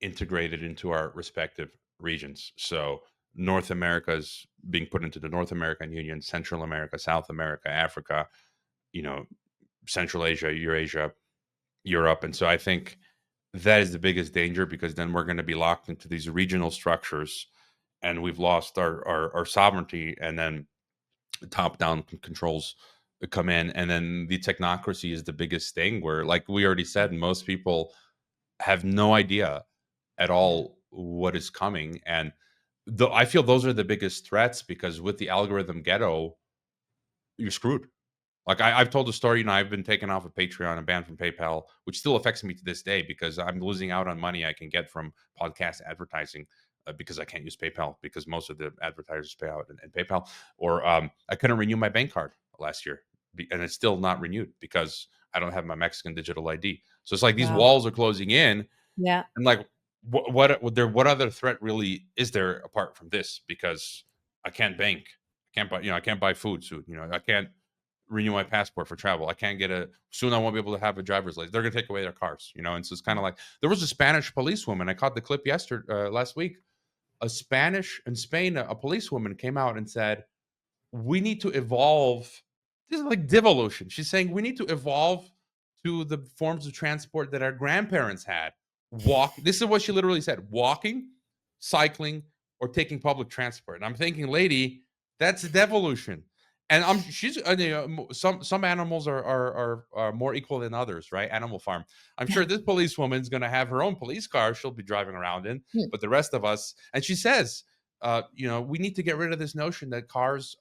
integrated into our respective regions. So North America is being put into the North American Union, Central America, South America, Africa, you know, Central Asia, Eurasia, Europe. And so I think that is the biggest danger, because then we're going to be locked into these regional structures, and we've lost our sovereignty, and then top down controls come in, and then the technocracy is the biggest thing, where, like we already said, most people have no idea at Yeah. all what is coming. And I feel those are the biggest threats, because with the algorithm Ghetto, you're screwed. Like I've told the story, I've been taken off of Patreon and banned from PayPal, which still affects me to this day, because I'm losing out on money I can get from podcast advertising, because I can't use PayPal, because most of the advertisers pay out in PayPal. Or I couldn't renew my bank card last year, and it's still not renewed because I don't have my Mexican digital ID. So it's like these Wow. walls are closing in, Yeah. and like what other threat really is there apart from this? Because I can't bank, I can't buy food soon. I can't renew my passport for travel. I can't get soon. I won't be able to have a driver's license. They're gonna take away their cars. And so it's kind of like there was a Spanish policewoman. I caught the clip last week. A Spanish in Spain, a policewoman came out and said, "We need to evolve." This is like devolution. She's saying we need to evolve to the forms of transport that our grandparents had. This is what she literally said: walking, cycling, or taking public transport. And I'm thinking, lady, that's devolution. And she's some animals are more equal than others, right? Animal Farm. I'm sure this policewoman's going to have her own police car she'll be driving around in, Hmm. but the rest of us, and she says, we need to get rid of this notion that cars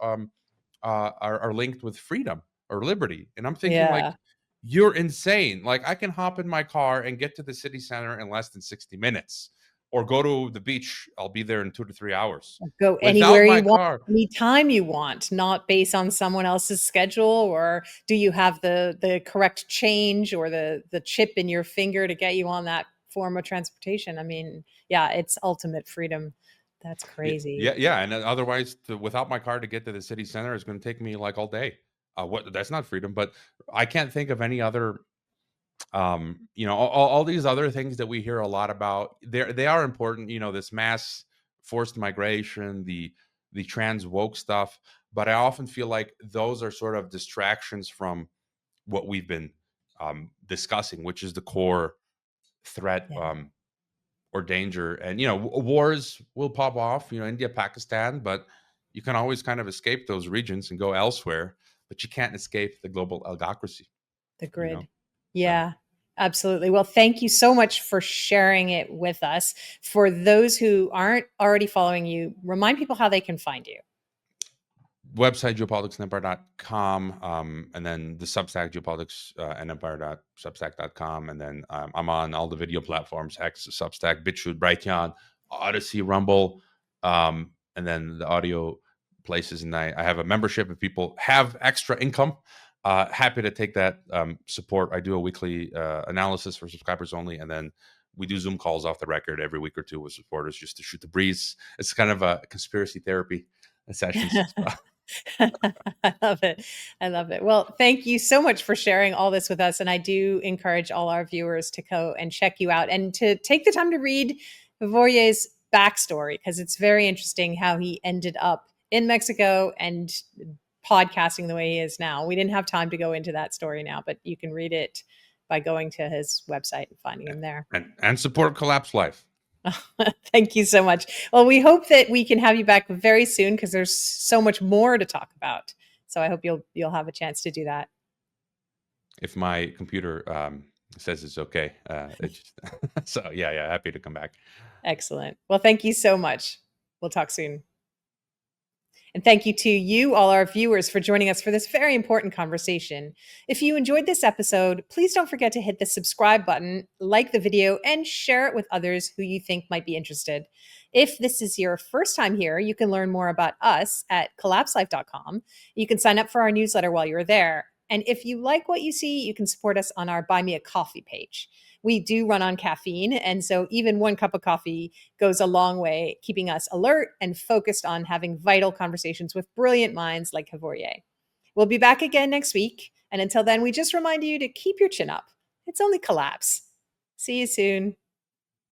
are linked with freedom or liberty. And I'm thinking, like, Yeah. you're insane. Like, I can hop in my car and get to the city center in less than 60 minutes, or go to the beach. I'll be there in 2 to 3 hours Go without anywhere my you want, car. anytime you want, not based on someone else's schedule, or do you have the correct change or the chip in your finger to get you on that form of transportation. I mean, yeah, it's ultimate freedom. That's crazy. Yeah, yeah. And otherwise, without my car to get to the city center is going to take me like all day. What that's not freedom, but I can't think of any other. All these other things that we hear a lot about, they are important. This mass forced migration, the trans woke stuff, but I often feel like those are sort of distractions from what we've been discussing, which is the core threat Yeah, or danger. And wars will pop off, India, Pakistan, but you can always kind of escape those regions and go elsewhere, but you can't escape the global algocracy, the you know grid. so. Yeah, absolutely. Well, thank you so much for sharing it with us. For those who aren't already following you, remind people how they can find you. Website geopoliticsandempire.com, and then the Substack geopolitics and empire.substack.com, and then I'm on all the video platforms: X, Substack, BitChute, Brighteon, Odyssey, Rumble, and then the audio places. And I have a membership. If people have extra income, happy to take that support. I do a weekly analysis for subscribers only, and then we do Zoom calls off the record every week or two with supporters just to shoot the breeze. It's kind of a conspiracy therapy sessions as well. I love it. I love it. Well, thank you so much for sharing all this with us. And I do encourage all our viewers to go and check you out and to take the time to read Hrvoje's backstory, because it's very interesting how he ended up in Mexico and podcasting the way he is now. We didn't have time to go into that story now, but you can read it by going to his website and finding him there. And support Collapse Life. Thank you so much. Well, we hope that we can have you back very soon, because there's so much more to talk about. So I hope you'll have a chance to do that. If my computer says it's okay, so yeah, happy to come back. Excellent. Well, thank you so much. We'll talk soon. And thank you to you, all our viewers, for joining us for this very important conversation. If you enjoyed this episode, please don't forget to hit the subscribe button, like the video, and share it with others who you think might be interested. If this is your first time here, you can learn more about us at collapselife.com. You can sign up for our newsletter while you're there. And if you like what you see, you can support us on our Buy Me a Coffee page. We do run on caffeine, and so even one cup of coffee goes a long way, keeping us alert and focused on having vital conversations with brilliant minds like Hrvoje. We'll be back again next week, and until then, we just remind you to keep your chin up. It's only collapse. See you soon.